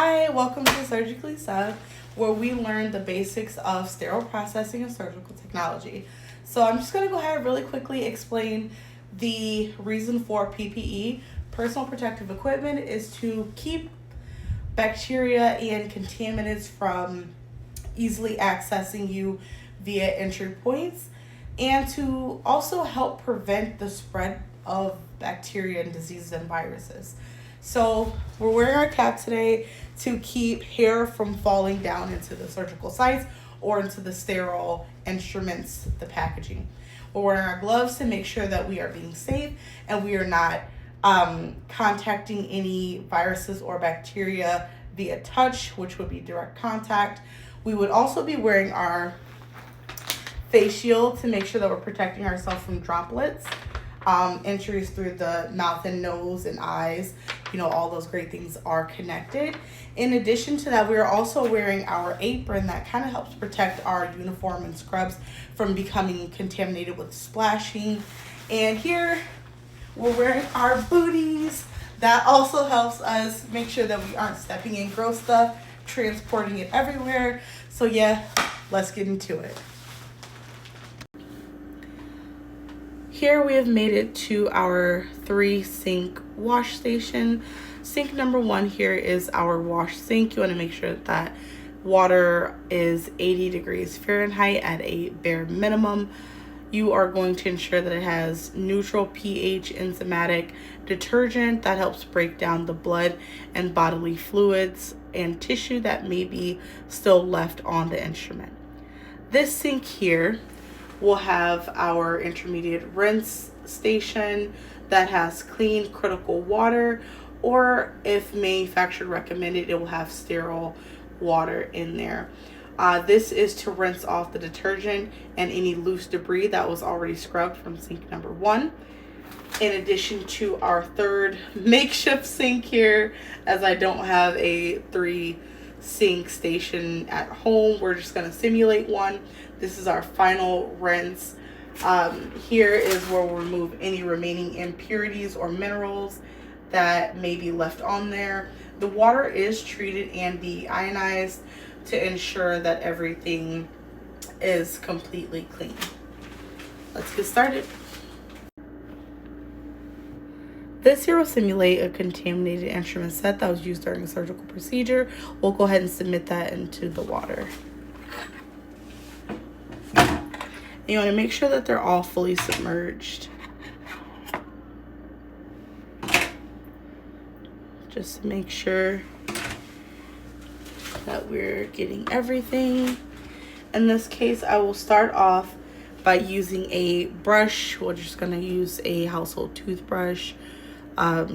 Hi, welcome to Surgically Sub, where we learn the basics of sterile processing and surgical technology. So I'm just going to go ahead and really quickly explain the reason for PPE. Personal protective equipment is to keep bacteria and contaminants from easily accessing you via entry points, and to also help prevent the spread of bacteria and diseases and viruses. So we're wearing our cap today to keep hair from falling down into the surgical sites or into the sterile instruments, the packaging. We're wearing our gloves to make sure that we are being safe and we are not contacting any viruses or bacteria via touch, which would be direct contact. We would also be wearing our face shield to make sure that we're protecting ourselves from droplets, entries through the mouth and nose and eyes. All those great things are connected. In addition to that, we are also wearing our apron that kind of helps protect our uniform and scrubs from becoming contaminated with splashing. And here we're wearing our booties. That also helps us make sure that we aren't stepping in gross stuff, transporting it everywhere. So yeah, let's get into it. Here we have made it to our 3-sink wash station. Sink number 1 here is our wash sink. You want to make sure that water is 80 degrees Fahrenheit at a bare minimum. You are going to ensure that it has neutral pH enzymatic detergent that helps break down the blood and bodily fluids and tissue that may be still left on the instrument. This sink here will have our intermediate rinse station that has clean critical water, or if manufacturer recommended, it will have sterile water in there. This is to rinse off the detergent and any loose debris that was already scrubbed from sink number 1. In addition to our third makeshift sink here, as I don't have a 3-sink station at home, we're just going to simulate one. This is our final rinse. Here is where we'll remove any remaining impurities or minerals that may be left on there. The water is treated and deionized to ensure that everything is completely clean. Let's get started. This here will simulate a contaminated instrument set that was used during a surgical procedure. We'll go ahead and submit that into the water. You want to make sure that they're all fully submerged. Just to make sure that we're getting everything. In this case, I will start off by using a brush. We're just going to use a household toothbrush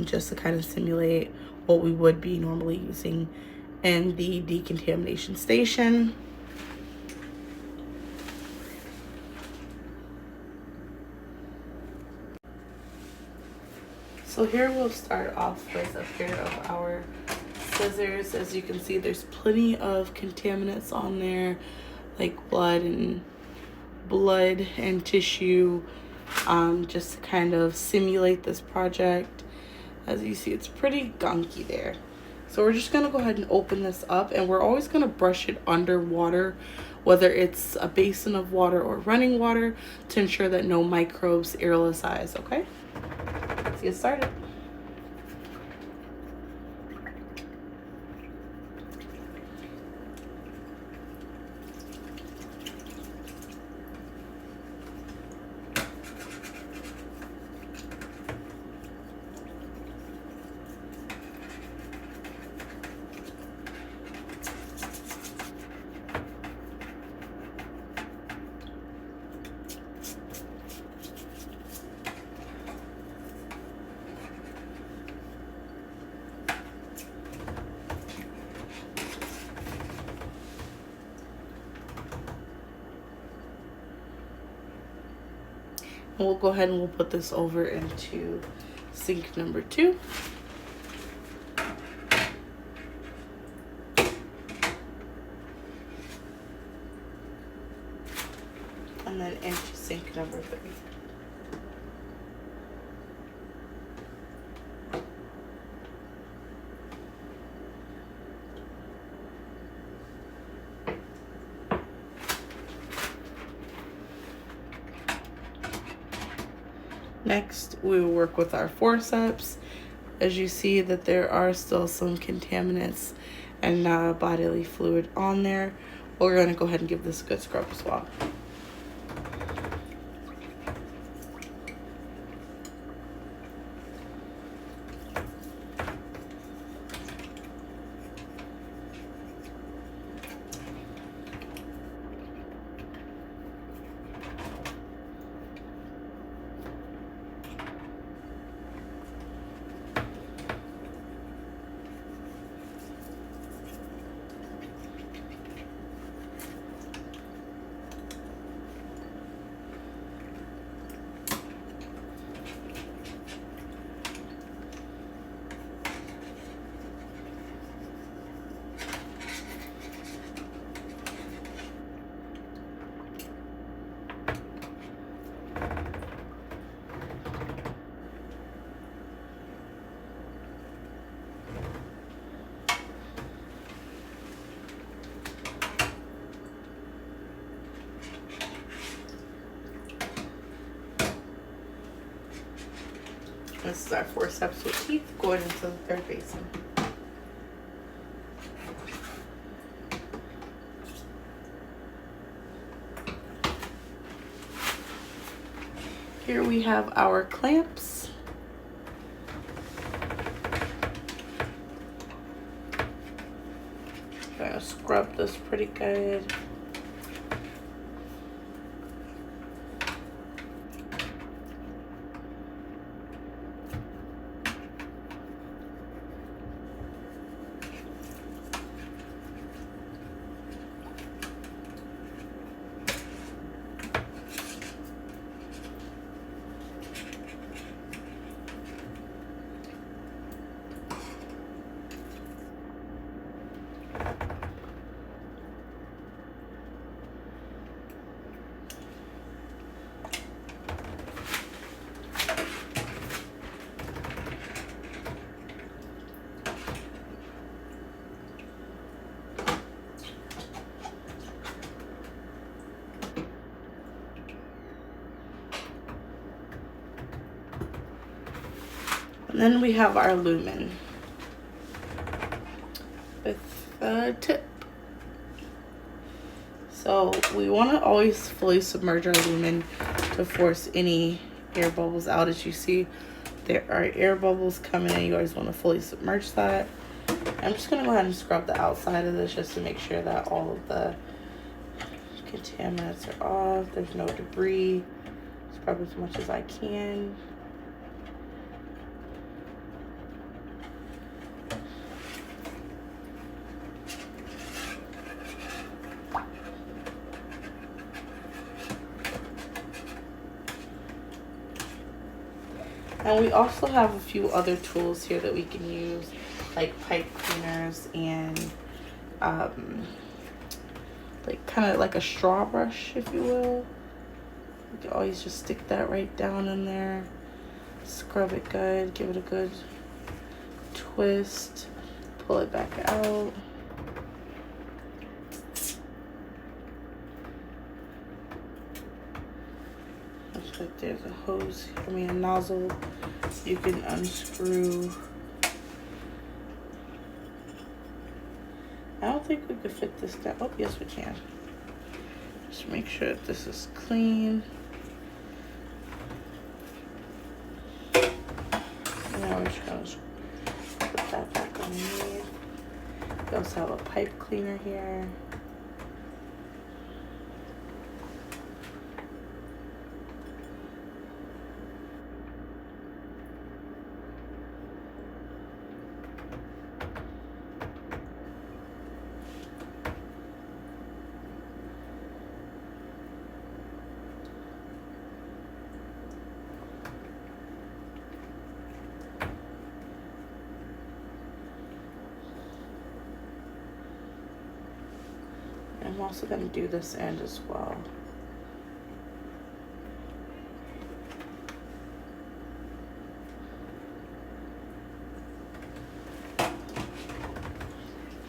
just to kind of simulate what we would be normally using in the decontamination station. So here we'll start off with a pair of our scissors. As you can see, there's plenty of contaminants on there, like blood and tissue, just to kind of simulate this project. As you see, it's pretty gunky there. So we're just gonna go ahead and open this up, and we're always gonna brush it underwater, whether it's a basin of water or running water, to ensure that no microbes aerolicize, okay? Let's get started. And we'll go ahead and we'll put this over into sink number 2. And then into sink number 3. Next, we will work with our forceps. As you see that there are still some contaminants and bodily fluid on there, we're going to go ahead and give this a good scrub as well. This is our forceps with teeth going into the third basin. Here we have our clamps. I'm gonna scrub this pretty good. And then we have our lumen with a tip. So we want to always fully submerge our lumen to force any air bubbles out. As you see, there are air bubbles coming in. You always want to fully submerge that. I'm just going to go ahead and scrub the outside of this just to make sure that all of the contaminants are off. There's no debris. Scrub as much as I can. And we also have a few other tools here that we can use, like pipe cleaners and like kind of like a straw brush, if you will. You can always just stick that right down in there, scrub it good, give it a good twist, pull it back out. Looks like there's a hose, a nozzle you can unscrew. I don't think we could fit this down. Oh, yes we can. Just make sure that this is clean. And now we're just gonna put that back underneath. We also have a pipe cleaner here. I'm also going to do this end as well.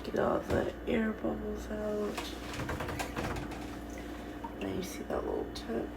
Get all the air bubbles out. And you see that little tip.